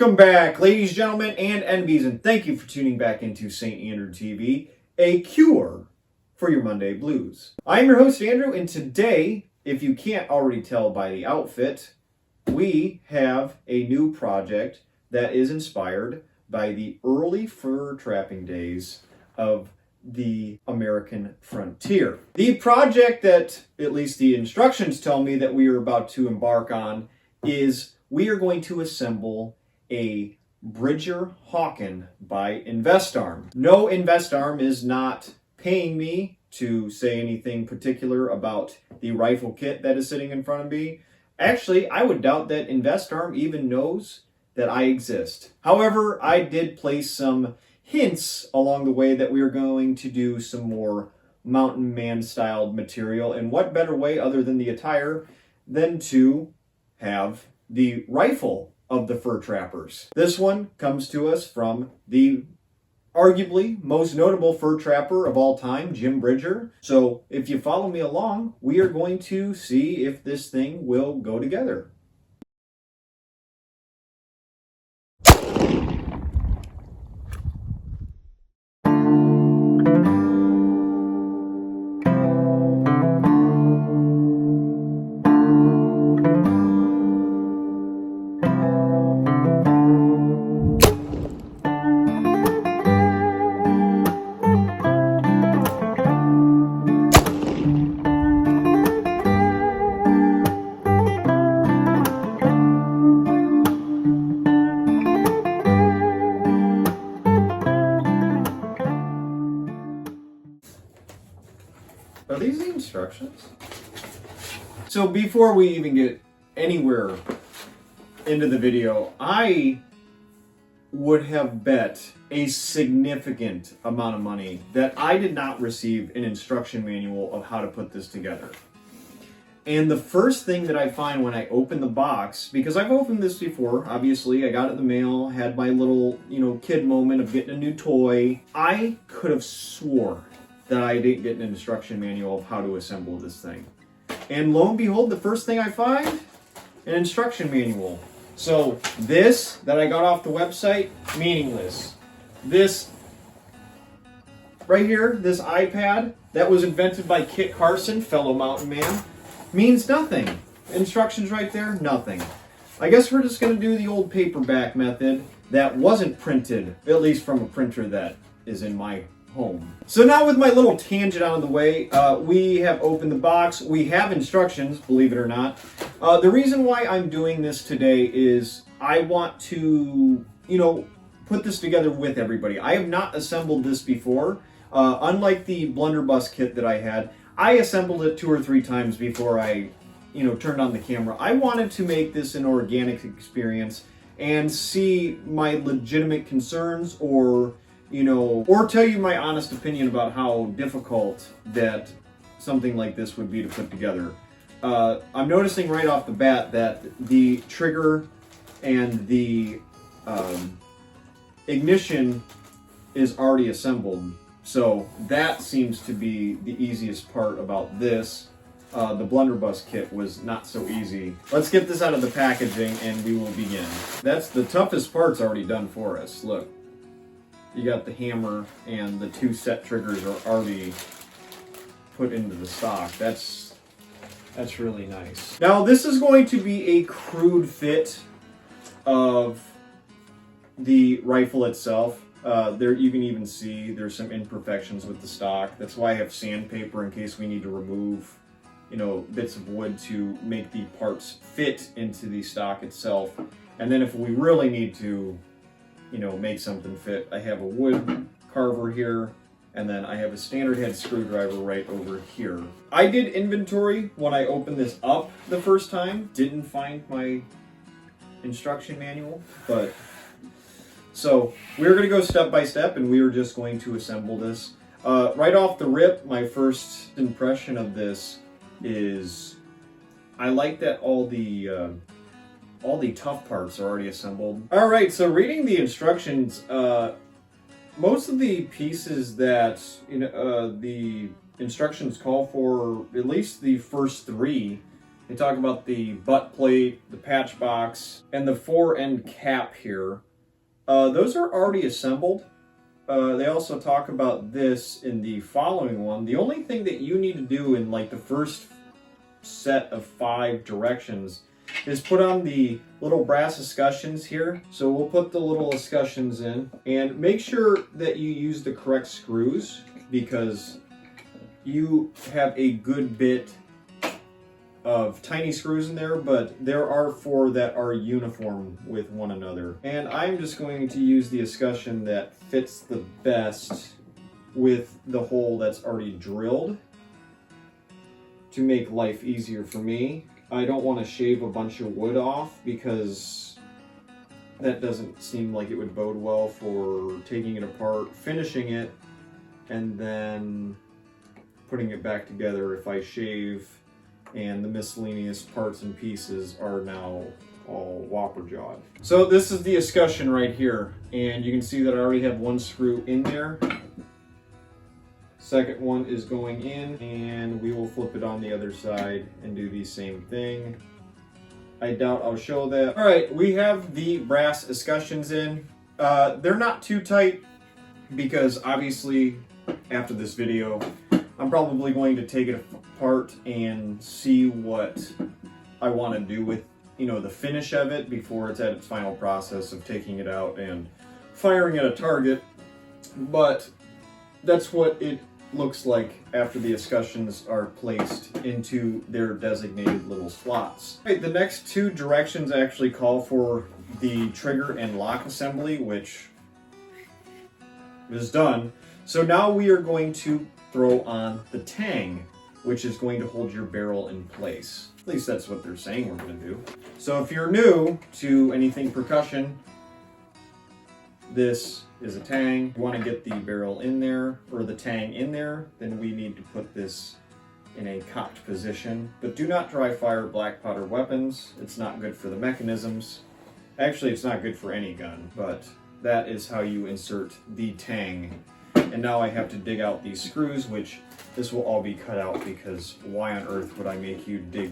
Welcome back, ladies, gentlemen, and NBs, and thank you for tuning back into St. Andrew TV, a cure for your Monday blues. I'm your host, Andrew, and today, if you can't already tell by the outfit, we have a new project that is inspired by the early fur trapping days of the American frontier. The project that, at least the instructions tell me, that we are about to embark on is we are going to assemble a Bridger Hawken by InvestArm. No, InvestArm is not paying me to say anything particular about the rifle kit that is sitting in front of me. Actually, I would doubt that InvestArm even knows that I exist. However, I did place some hints along the way that we are going to do some more mountain man styled material, and what better way other than the attire than to have the rifle of the fur trappers. This one comes to us from the arguably most notable fur trapper of all time, Jim Bridger. So if you follow me along, we are going to see if this thing will go together. Are these the instructions? So before we even get anywhere into the video, I would have bet a significant amount of money that I did not receive an instruction manual of how to put this together. And the first thing that I find when I open the box, because I've opened this before, obviously, I got it in the mail, had my little, kid moment of getting a new toy. I could have swore that I didn't get an instruction manual of how to assemble this thing. And lo and behold, the first thing I find, an instruction manual. So this that I got off the website, meaningless. This right here, this iPad that was invented by Kit Carson, fellow mountain man, means nothing. Instructions right there, nothing. I guess we're just gonna do the old paperback method that wasn't printed, at least from a printer that is in my home. So now with my little tangent out of the way, we have opened the box. We have instructions, believe it or not. The reason why I'm doing this today is I want to, put this together with everybody. I have not assembled this before. Unlike the blunderbuss kit that I had, I assembled it 2 or 3 times before I, turned on the camera. I wanted to make this an organic experience and see my legitimate concerns or tell you my honest opinion about how difficult that something like this would be to put together. I'm noticing right off the bat that the trigger and the ignition is already assembled. So that seems to be the easiest part about this. The blunderbuss kit was not so easy. Let's get this out of the packaging and we will begin. That's the toughest part's already done for us. Look. You got the hammer and the 2 set triggers are already put into the stock. That's really nice. Now this is going to be a crude fit of the rifle itself. There you can even see there's some imperfections with the stock. That's why I have sandpaper in case we need to remove, bits of wood to make the parts fit into the stock itself. And then if we really need to make something fit, I have a wood carver here, and then I have a standard head screwdriver right over here. I did inventory when I opened this up the first time. Didn't find my instruction manual, but so we're going to go step by step, and we are just going to assemble this. Right off the rip, my first impression of this is I like that all the tough parts are already assembled. All right, so reading the instructions, most of the pieces that the instructions call for, at least the first 3, They talk about the butt plate, the patch box, and the fore-end cap here. Those are already assembled. They also talk about this in the following one. The only thing that you need to do in like the first set of 5 directions is put on the little brass escutcheons here. So we'll put the little escutcheons in and make sure that you use the correct screws, because you have a good bit of tiny screws in there, but there are 4 that are uniform with one another. And I'm just going to use the escutcheon that fits the best with the hole that's already drilled to make life easier for me. I don't want to shave a bunch of wood off because that doesn't seem like it would bode well for taking it apart, finishing it, and then putting it back together if I shave and the miscellaneous parts and pieces are now all whopper jawed. So this is the escutcheon right here, and you can see that I already have 1 screw in there. Second one is going in, and we will flip it on the other side and do the same thing. I doubt I'll show that. All right, we have the brass escutcheons in. They're not too tight because obviously after this video, I'm probably going to take it apart and see what I want to do with, you know, the finish of it before it's at its final process of taking it out and firing at a target. But that's what it looks like after the escutcheons are placed into their designated little slots. Right, the next 2 directions actually call for the trigger and lock assembly, which is done. So now we are going to throw on the tang, which is going to hold your barrel in place. At least that's what they're saying we're going to do. So if you're new to anything percussion, this is a tang. You want to get the barrel in there, or the tang in there, then we need to put this in a cocked position. But do not dry fire black powder weapons. It's not good for the mechanisms. Actually, it's not good for any gun, but that is how you insert the tang. And now I have to dig out these screws, which this will all be cut out because why on earth would I make you dig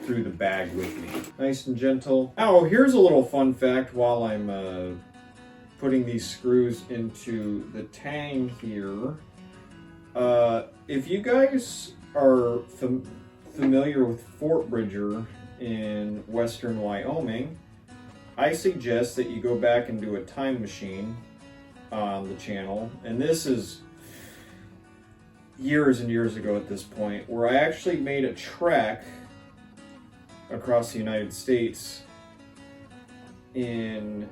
through the bag with me? Nice and gentle. Oh, here's a little fun fact while I'm putting these screws into the tang here. If you guys are familiar with Fort Bridger in western Wyoming, I suggest that you go back and do a time machine on the channel. And this is years and years ago at this point, where I actually made a trek across the United States in,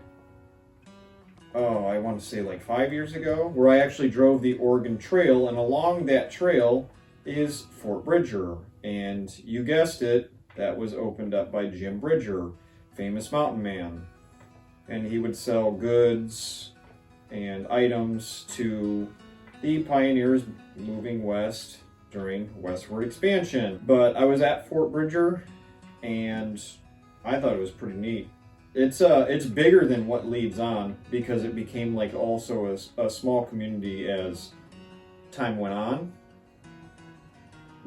I want to say like 5 years ago, where I actually drove the Oregon Trail, and along that trail is Fort Bridger. And you guessed it, that was opened up by Jim Bridger, famous mountain man. And he would sell goods and items to the pioneers moving west during westward expansion. But I was at Fort Bridger, and I thought it was pretty neat. It's bigger than what leads on, because it became like also a small community as time went on.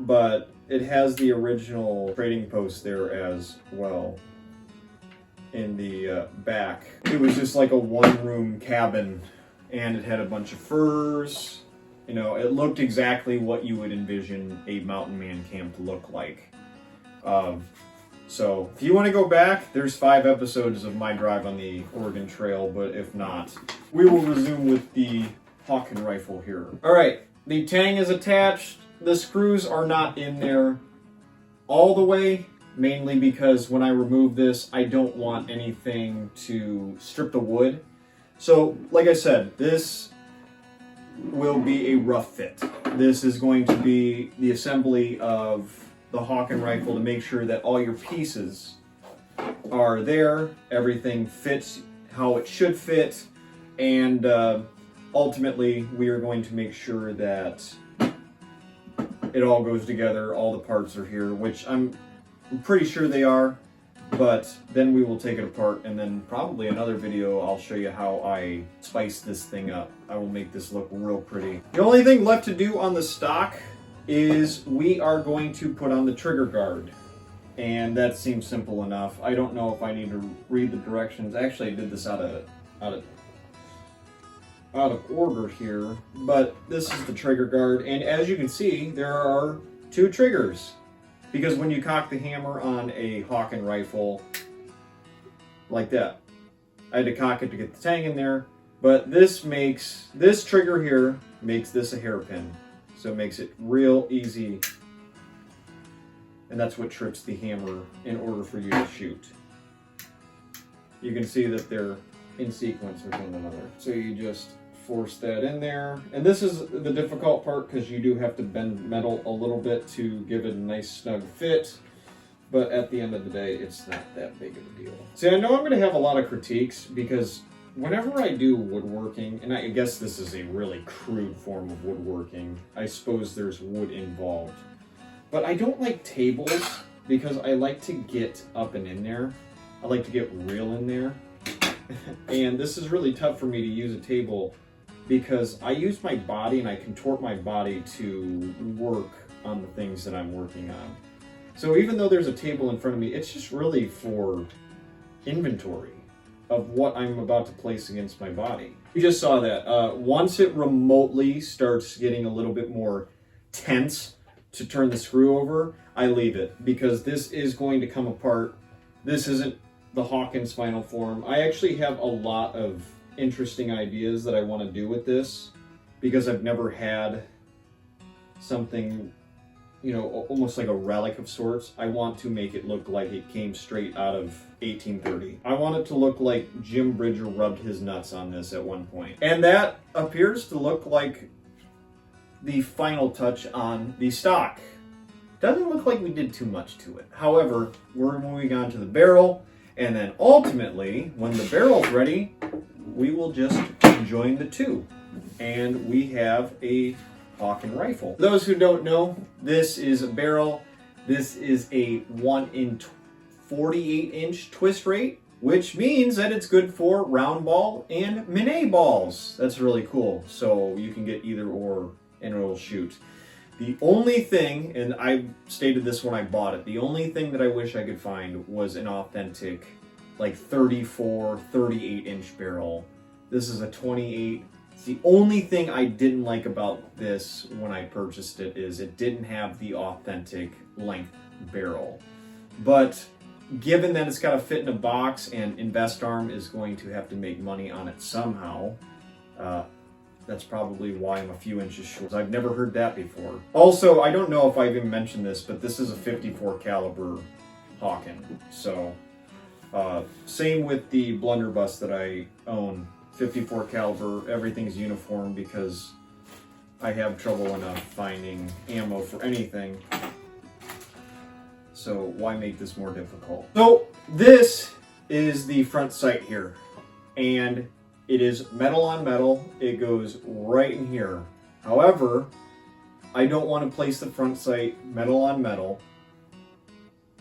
But it has the original trading post there as well in the back. It was just like a 1-room cabin, and it had a bunch of furs. You know, it looked exactly what you would envision a mountain man camp to look like. So if you want to go back, there's 5 episodes of my drive on the Oregon Trail, but if not, we will resume with the Hawken rifle here. All right, the tang is attached. The screws are not in there all the way, mainly because when I remove this, I don't want anything to strip the wood. So, like I said, this will be a rough fit. This is going to be the assembly of the Hawken rifle to make sure that all your pieces are there, everything fits how it should fit, and ultimately we are going to make sure that it all goes together, all the parts are here, which I'm pretty sure they are, but then we will take it apart, and then probably another video I'll show you how I spice this thing up. I will make this look real pretty. The only thing left to do on the stock is we are going to put on the trigger guard. And that seems simple enough. I don't know if I need to read the directions. Actually, I did this out of order here, but this is the trigger guard, and as you can see, there are 2 triggers, because when you cock the hammer on a Hawken rifle like that, I had to cock it to get the tang in there, but this trigger here makes this a hairpin, so it makes it real easy, and that's what trips the hammer in order for you to shoot. You can see that they're in sequence with one another, so you just force that in there. And this is the difficult part because you do have to bend metal a little bit to give it a nice snug fit, but at the end of the day, it's not that big of a deal. See, I know I'm going to have a lot of critiques because whenever I do woodworking, and I guess this is a really crude form of woodworking, I suppose there's wood involved, but I don't like tables because I like to get up and in there. I like to get real in there. And this is really tough for me to use a table because I use my body and I contort my body to work on the things that I'm working on. So even though there's a table in front of me, it's just really for inventory of what I'm about to place against my body. You just saw that. Once it remotely starts getting a little bit more tense to turn the screw over, I leave it because this is going to come apart. This isn't the Hawken's final form. I actually have a lot of interesting ideas that I want to do with this because I've never had something, you know, almost like a relic of sorts. I want to make it look like it came straight out of 1830. I want it to look like Jim Bridger rubbed his nuts on this at one point. And that appears to look like the final touch on the stock. Doesn't look like we did too much to it. However, we're moving on to the barrel, and then ultimately, when the barrel's ready, we will just join the 2. And we have a Hawken rifle. For those who don't know, this is a barrel. This is a 1 in 48 inch twist rate, which means that it's good for round ball and Minet balls. That's really cool. So you can get either or and it'll shoot. The only thing, and I stated this when I bought it, the only thing that I wish I could find was an authentic, like 34, 38 inch barrel. This is a 28. The only thing I didn't like about this when I purchased it is it didn't have the authentic length barrel. But given that it's got to fit in a box and InvestArm is going to have to make money on it somehow, that's probably why I'm a few inches short. I've never heard that before. Also, I don't know if I even mentioned this, but this is a 54 caliber Hawken. So, same with the blunderbuss that I own. 54 caliber, everything's uniform because I have trouble enough finding ammo for anything. So why make this more difficult? So this is the front sight here, and it is metal on metal. It goes right in here. However, I don't want to place the front sight metal on metal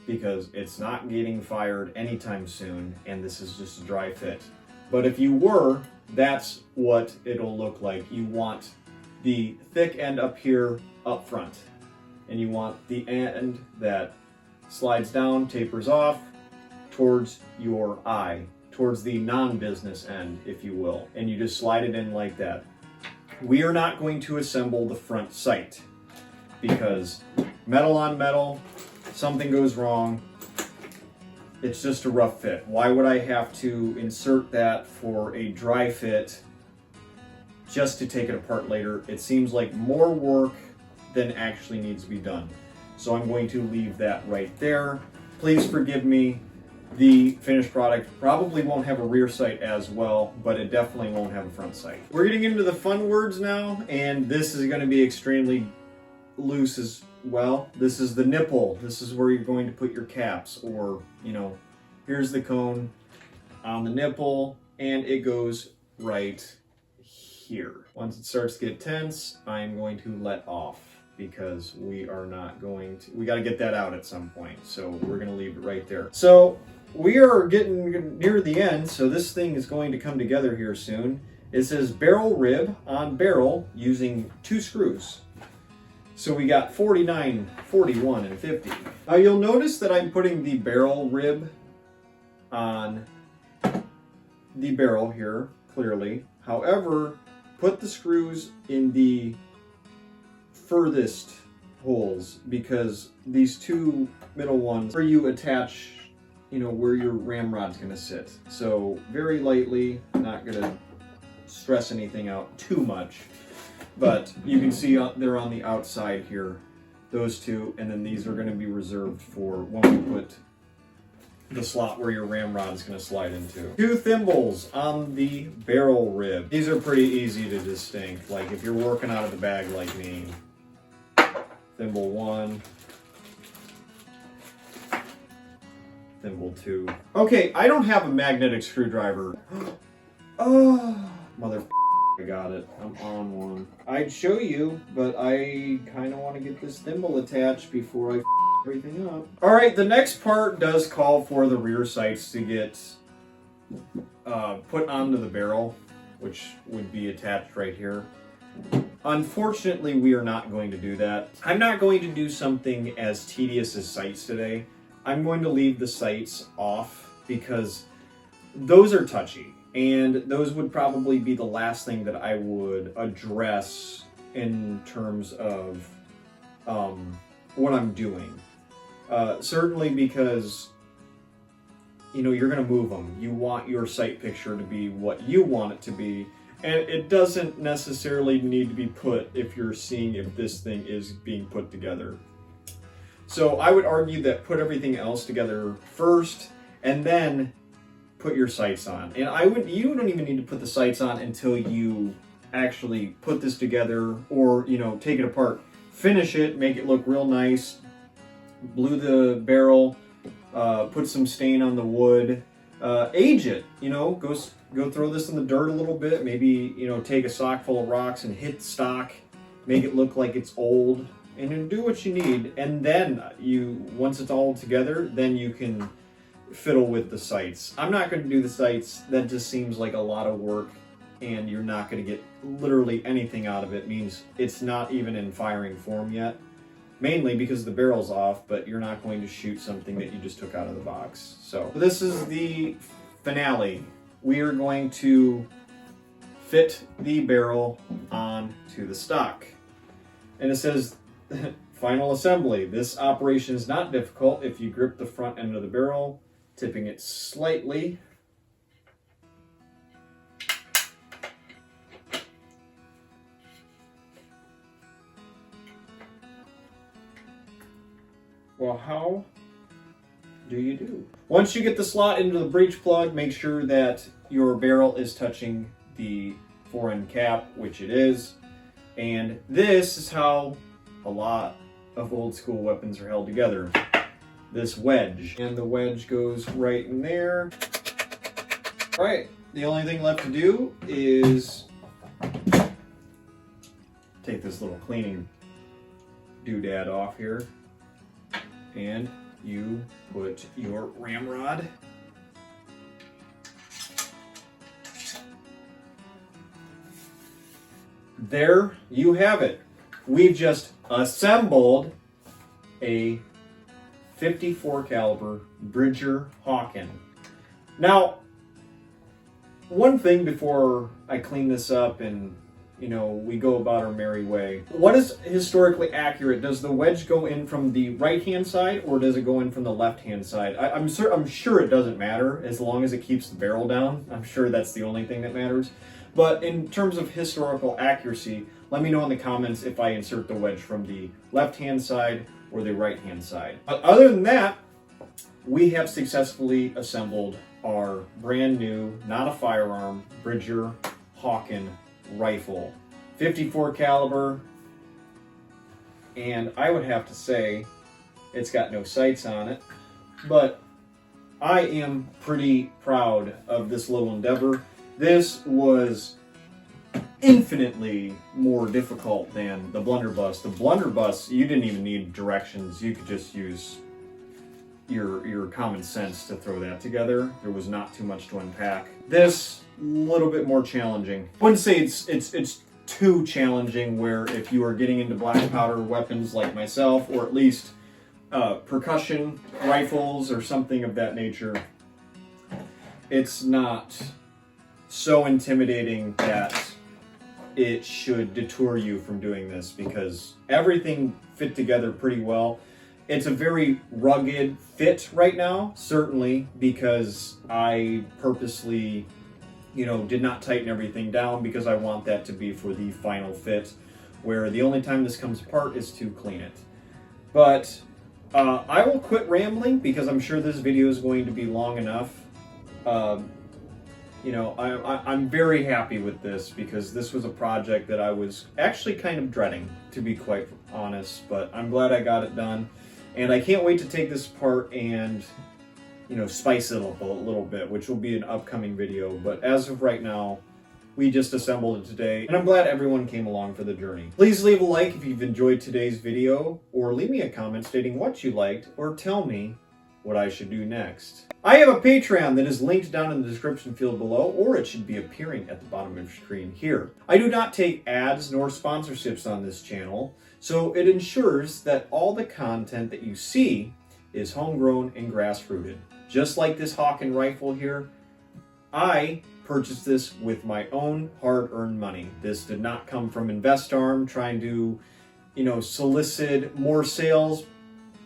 because it's not getting fired anytime soon, and this is just a dry fit. But if you were, that's what it'll look like. You want the thick end up here up front, and you want the end that slides down, tapers off towards your eye, towards the non-business end, if you will, and you just slide it in like that. We are not going to assemble the front sight because metal on metal, something goes wrong, it's just a rough fit. Why would I have to insert that for a dry fit just to take it apart later? It seems like more work than actually needs to be done. So I'm going to leave that right there. Please forgive me. The finished product probably won't have a rear sight as well, but it definitely won't have a front sight. We're getting into the fun words now, and this is going to be extremely loose as well. This is the nipple. This is where you're going to put your caps, or, you know, here's the cone on the nipple, and it goes right here. Once it starts to get tense, I'm going to let off because we are not going to, we got to get that out at some point. So we're going to leave it right there. So we are getting near the end, so this thing is going to come together here soon. It says barrel rib on barrel using 2 screws. So we got 49, 41, and 50. Now you'll notice that I'm putting the barrel rib on the barrel here, clearly. However, put the screws in the furthest holes, because these two middle ones where you attach, you know, where your ramrod's gonna sit. So very lightly, not gonna stress anything out too much. But you can see they're on the outside here, those two, and then these are going to be reserved for when we put the slot where your ramrod is going to slide into. 2 thimbles on the barrel rib. These are pretty easy to distinct. Like if you're working out of the bag like me, thimble 1, thimble 2. Okay, I don't have a magnetic screwdriver. Oh, mother. I got it. I'm on one. I'd show you, but I kind of want to get this thimble attached before I everything up. All right, the next part does call for the rear sights to get put onto the barrel, which would be attached right here. Unfortunately, we are not going to do that. I'm not going to do something as tedious as sights today. I'm going to leave the sights off because those are touchy. And those would probably be the last thing that I would address in terms of what I'm doing. Certainly because, you know, you're going to move them. You want your sight picture to be what you want it to be. And it doesn't necessarily need to be put if you're seeing if this thing is being put together. So I would argue that put everything else together first, and then put your sights on. And you don't even need to put the sights on until you actually put this together, or, you know, take it apart, finish it, make it look real nice, blue the barrel, put some stain on the wood, age it, you know, go throw this in the dirt a little bit, maybe, you know, take a sock full of rocks and hit stock, make it look like it's old, and then do what you need. And then once it's all together, then you can fiddle with the sights. I'm not going to do the sights. That just seems like a lot of work, and you're not going to get literally anything out of it. It means it's not even in firing form yet, mainly because the barrel's off, but you're not going to shoot something that you just took out of the box. So this is the finale. We are going to fit the barrel onto the stock, and it says final assembly. This operation is not difficult if you grip the front end of the barrel, tipping it slightly. Well, how do you do? Once you get the slot into the breech plug, make sure that your barrel is touching the fore-end cap, which it is. And this is how a lot of old school weapons are held together. This wedge, and the wedge goes right in there. All right, the only thing left to do is take this little cleaning doodad off here, and you put your ramrod there. You have it. We've just assembled a 54 caliber Bridger Hawken. Now, one thing before I clean this up and, you know, we go about our merry way. What is historically accurate? Does the wedge go in from the right-hand side, or does it go in from the left-hand side? I'm sure it doesn't matter as long as it keeps the barrel down. I'm sure that's the only thing that matters. But in terms of historical accuracy, let me know in the comments if I insert the wedge from the left-hand side or the right-hand side. But other than that, we have successfully assembled our brand new, not a firearm, Bridger Hawken rifle. 54 caliber, and I would have to say it's got no sights on it, but I am pretty proud of this little endeavor. This was infinitely more difficult than the blunderbuss. The blunderbuss, you didn't even need directions. You could just use your common sense to throw that together. There was not too much to unpack. This, a little bit more challenging. I wouldn't say it's too challenging where if you are getting into black powder weapons like myself, or at least percussion rifles or something of that nature, it's not so intimidating that it should deter you from doing this, because everything fit together pretty well. It's a very rugged fit right now, certainly because I purposely, did not tighten everything down, because I want that to be for the final fit, where the only time this comes apart is to clean it. But I will quit rambling, because I'm sure this video is going to be long enough. I'm very happy with this, because this was a project that I was actually kind of dreading, to be quite honest, but I'm glad I got it done. And I can't wait to take this apart and, spice it up a little bit, which will be an upcoming video. But as of right now, we just assembled it today, and I'm glad everyone came along for the journey. Please leave a like if you've enjoyed today's video, or leave me a comment stating what you liked, or tell me what I should do next. I have a Patreon that is linked down in the description field below, or it should be appearing at the bottom of your screen here. I do not take ads nor sponsorships on this channel, so it ensures that all the content that you see is homegrown and grassrooted. Just like this Hawken rifle here, I purchased this with my own hard-earned money. This did not come from InvestArm trying to, solicit more sales,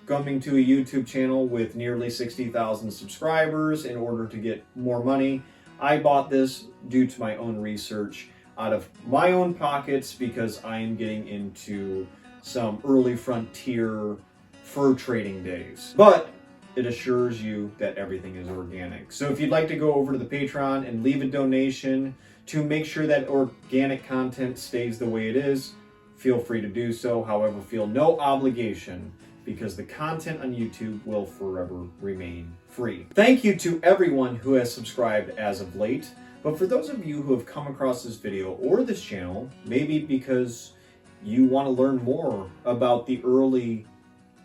coming to a YouTube channel with nearly 60,000 subscribers in order to get more money. I bought this due to my own research, out of my own pockets, because I am getting into some early frontier fur trading days. But it assures you that everything is organic. So if you'd like to go over to the Patreon and leave a donation to make sure that organic content stays the way it is, feel free to do so. However, feel no obligation, because the content on YouTube will forever remain free. Thank you to everyone who has subscribed as of late, but for those of you who have come across this video or this channel, maybe because you want to learn more about the early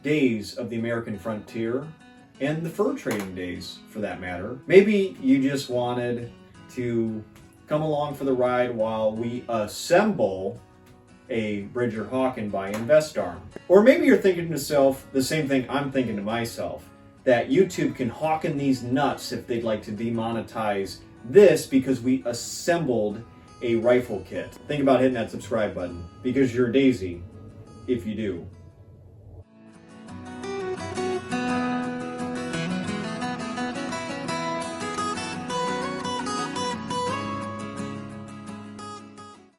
days of the American frontier, and the fur trading days for that matter, maybe you just wanted to come along for the ride while we assemble a Bridger Hawken by InvestArm. Or maybe you're thinking to yourself the same thing I'm thinking to myself, that YouTube can Hawken these nuts if they'd like to demonetize this because we assembled a rifle kit. Think about hitting that subscribe button, because you're a daisy if you do.